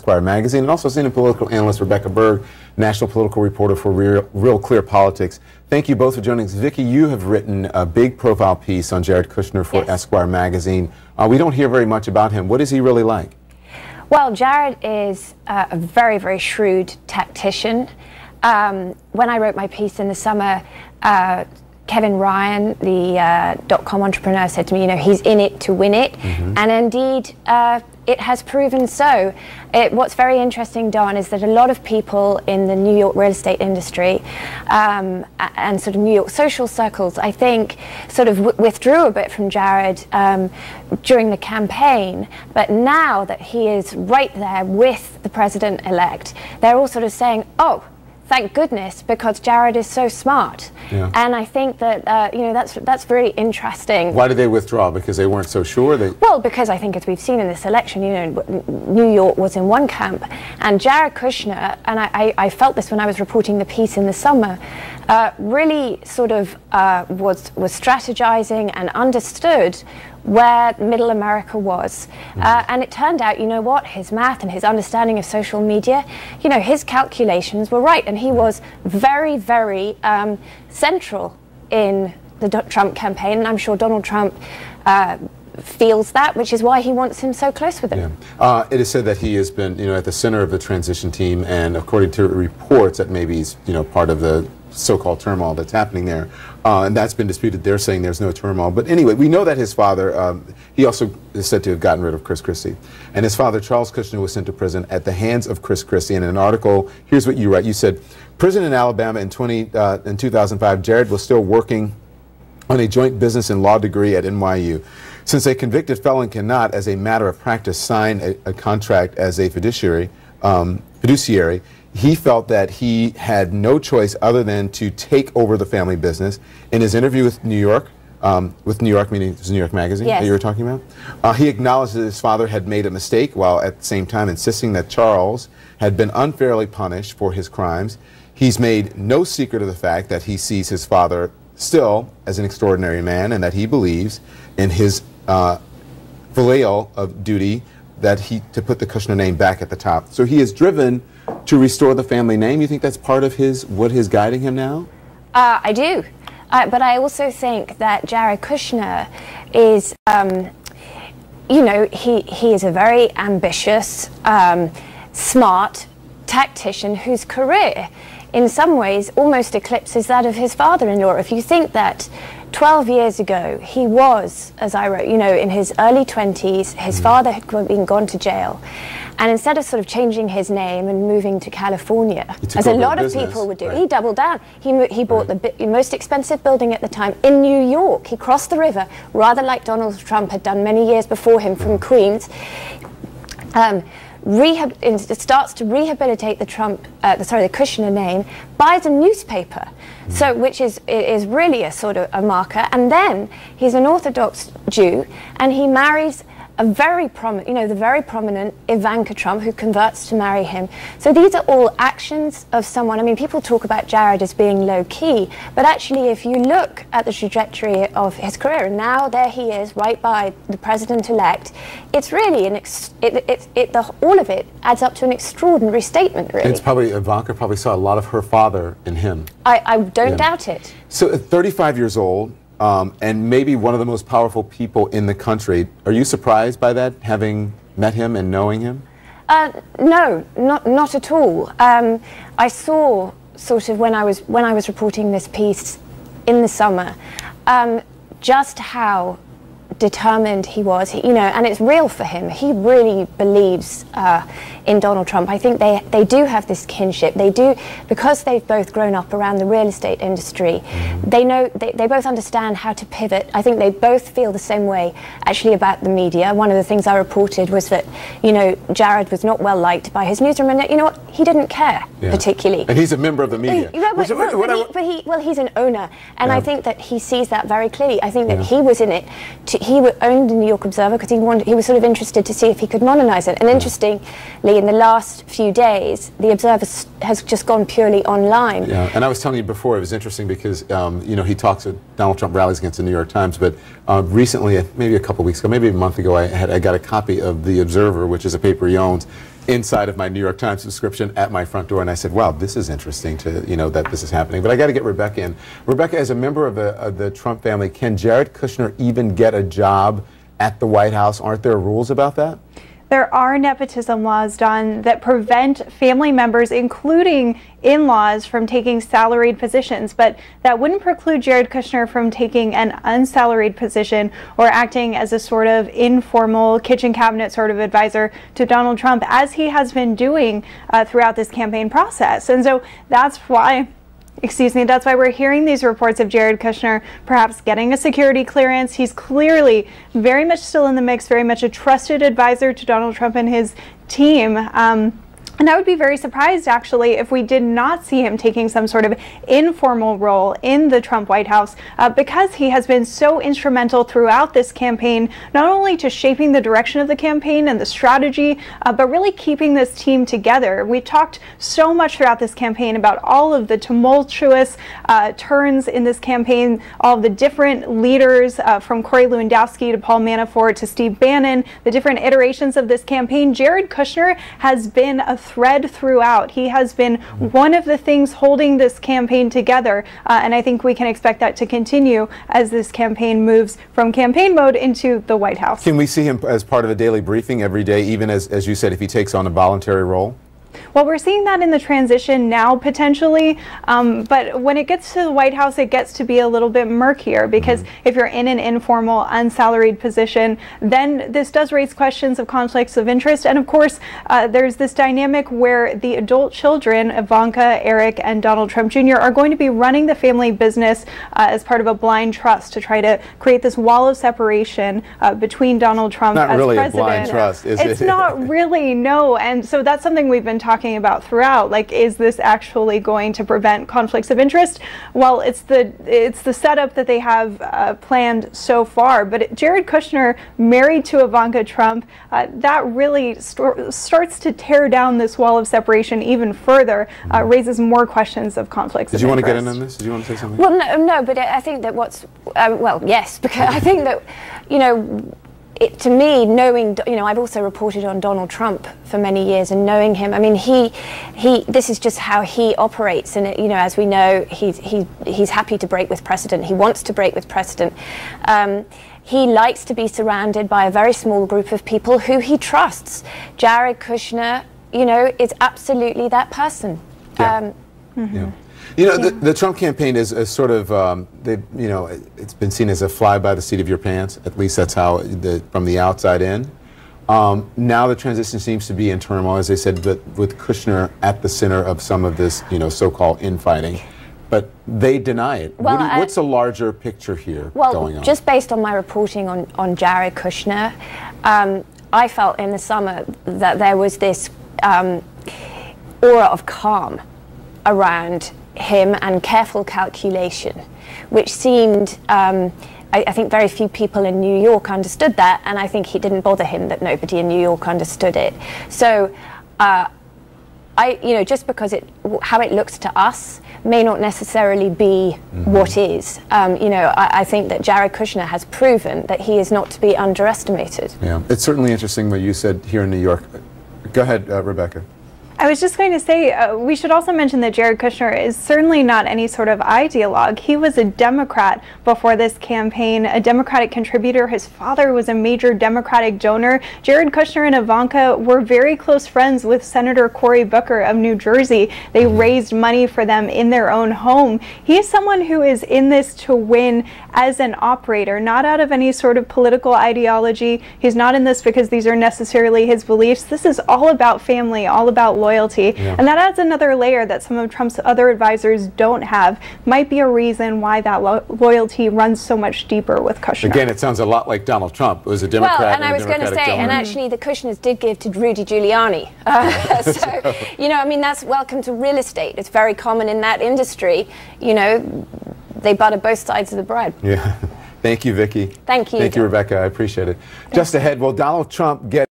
Esquire magazine, and also senior political analyst Rebecca Berg, national political reporter for Real Clear Politics. Thank you both for joining us. Vicki, you have written a big profile piece on Jared Kushner for Esquire magazine. We don't hear very much about him. What is he really like? Well, Jared is a very, very shrewd tactician. When I wrote my piece in the summer, Kevin Ryan, the .com entrepreneur, said to me, you know, he's in it to win it. And indeed, it has proven so. What's very interesting, Don, is that a lot of people in the New York real estate industry and sort of New York social circles, I think, sort of withdrew a bit from Jared during the campaign. But now that he is right there with the president-elect, they're all sort of saying, oh, thank goodness, because Jared is so smart. And I think that you know, that's very interesting. Why did they withdraw? Because they weren't so sure? Well, because I think, as we've seen in this election, you know, New York was in one camp, and Jared Kushner, and I felt this when I was reporting the piece in the summer, really sort of was strategizing and understood where middle America was. And it turned out, you know what, his math and his understanding of social media, you know, his calculations were right, and he was very, very central in the Trump campaign, and I'm sure Donald Trump feels that, which is why he wants him so close with him. It is said that he has been, you know, at the center of the transition team, and according to reports that maybe he's, you know, part of the so-called turmoil that's happening there, and that's been disputed. They're saying there's no turmoil, but anyway, we know that his father, he also is said to have gotten rid of Chris Christie, and his father, Charles Kushner, was sent to prison at the hands of Chris Christie. And in an article, here's what you write. You said, prison in Alabama in 2005, Jared was still working on a joint business and law degree at NYU. Since a convicted felon cannot, as a matter of practice, sign a contract as a fiduciary, he felt that he had no choice other than to take over the family business. In his interview with New York, meaning it was New York Magazine that you were talking about, he acknowledged that his father had made a mistake, while at the same time insisting that Charles had been unfairly punished for his crimes. He's made no secret of the fact that he sees his father still as an extraordinary man, and that he believes in his filial of duty to put the Kushner name back at the top. So he is driven to restore the family name. You think that's part of what is guiding him now? I do. But I also think that Jared Kushner is, you know, he is a very ambitious, smart tactician whose career, in some ways, almost eclipses that of his father-in-law. If you think that 12 years ago, he was, as I wrote, you know, in his early 20s, his father had been gone to jail. And instead of sort of changing his name and moving to California, as a lot of people would do, he doubled down. He bought the most expensive building at the time in New York. He crossed the river, rather like Donald Trump had done many years before him from Queens. It starts to rehabilitate the Kushner name, buys a newspaper, which is really a sort of a marker, and then he's an Orthodox Jew, and he marries a very prominent, you know, the very prominent Ivanka Trump, who converts to marry him. So these are all actions of someone. I mean, people talk about Jared as being low-key, but actually, if you look at the trajectory of his career, and now there he is, right by the president-elect, it's really all of it adds up to an extraordinary statement, really. It's probably, Ivanka probably saw a lot of her father in him. I don't doubt it. So at 35 years old, and maybe one of the most powerful people in the country. Are you surprised by that, having met him and knowing him? No, not at all. I saw sort of when I was reporting this piece in the summer, just how determined he was, you know, and it's real for him. He really believes in Donald Trump. I think they do have this kinship. They do, because they've both grown up around the real estate industry. They know, they both understand how to pivot. I think they both feel the same way, actually, about the media. One of the things I reported was that, you know, Jared was not well liked by his newsroom, and you know what, he didn't care particularly. And he's a member of the media. But he's an owner, and I think that he sees that very clearly. I think that he was in it. He owned the New York Observer because he was sort of interested to see if he could modernize it. And interestingly, in the last few days, the Observer has just gone purely online. Yeah, and I was telling you before, it was interesting because you know, he talks at Donald Trump rallies against the New York Times, but recently, maybe a couple weeks ago, maybe a month ago, I got a copy of the Observer, which is a paper he owns. inside of my New York Times subscription at my front door, and I said, wow, this is interesting to, that this is happening. But I got to get Rebecca in. Rebecca, as a member of the Trump family, can Jared Kushner even get a job at the White House? Aren't there rules about that? There are nepotism laws, Don, that prevent family members, including in-laws, from taking salaried positions. But that wouldn't preclude Jared Kushner from taking an unsalaried position or acting as a sort of informal kitchen cabinet sort of advisor to Donald Trump, as he has been doing throughout this campaign process. And so that's why we're hearing these reports of Jared Kushner perhaps getting a security clearance. He's clearly very much still in the mix, very much a trusted advisor to Donald Trump and his team. And I would be very surprised, actually, if we did not see him taking some sort of informal role in the Trump White House, because he has been so instrumental throughout this campaign, not only to shaping the direction of the campaign and the strategy, but really keeping this team together. We talked so much throughout this campaign about all of the tumultuous turns in this campaign, all of the different leaders, from Corey Lewandowski to Paul Manafort to Steve Bannon, the different iterations of this campaign. Jared Kushner has been a thread throughout. He has been one of the things holding this campaign together, and I think we can expect that to continue as this campaign moves from campaign mode into the White House. Can we see him as part of a daily briefing every day, even as you said, if he takes on a voluntary role? Well, we're seeing that in the transition now, potentially, but when it gets to the White House, it gets to be a little bit murkier, because if you're in an informal, unsalaried position, then this does raise questions of conflicts of interest. And of course, there's this dynamic where the adult children, Ivanka, Eric, and Donald Trump Jr., are going to be running the family business as part of a blind trust to try to create this wall of separation between Donald Trump as really president. a blind trust, is it? It's not really, no. And so that's something we've been talking about throughout. Like, is this actually going to prevent conflicts of interest? Well, it's the setup that they have planned so far. But Jared Kushner, married to Ivanka Trump, that really starts to tear down this wall of separation even further, raises more questions of conflicts of interest. Did you want to get in on this? Did you want to say something? Well, no, but I think that well, yes, because I think that, to me, knowing, I've also reported on Donald Trump for many years, and knowing him, I mean, this is just how he operates, and as we know, he's happy to break with precedent. He wants to break with precedent. He likes to be surrounded by a very small group of people who he trusts. Jared Kushner, is absolutely that person. Yeah. Yeah. The Trump campaign is a sort of, it's been seen as a fly by the seat of your pants. At least that's how, from the outside in. Now the transition seems to be in turmoil, as I said, but with Kushner at the center of some of this, so-called infighting. But they deny it. Well, what's a larger picture here going on? Just based on my reporting on Jared Kushner, I felt in the summer that there was this aura of calm around him and careful calculation, which seemed, I think very few people in New York understood that, and I think it didn't bother him that nobody in New York understood it. So, just because how it looks to us may not necessarily be what is. I think that Jared Kushner has proven that he is not to be underestimated. Yeah, it's certainly interesting what you said here in New York. Go ahead, Rebecca. I was just going to say, we should also mention that Jared Kushner is certainly not any sort of ideologue. He was a Democrat before this campaign, a Democratic contributor. His father was a major Democratic donor. Jared Kushner and Ivanka were very close friends with Senator Cory Booker of New Jersey. They raised money for them in their own home. He is someone who is in this to win as an operator, not out of any sort of political ideology. He's not in this because these are necessarily his beliefs. This is all about family, all about loyalty. Yeah. And that adds another layer that some of Trump's other advisors don't have. Might be a reason why that loyalty runs so much deeper with Kushner. Again, it sounds a lot like Donald Trump. It was a Democrat. Well, and I was going to say, and actually the Kushners did give to Rudy Giuliani. That's welcome to real estate. It's very common in that industry. They butter both sides of the bread. Yeah. Thank you, Vicki. Thank you. Thank you, Rebecca. I appreciate it. Just ahead, will Donald Trump get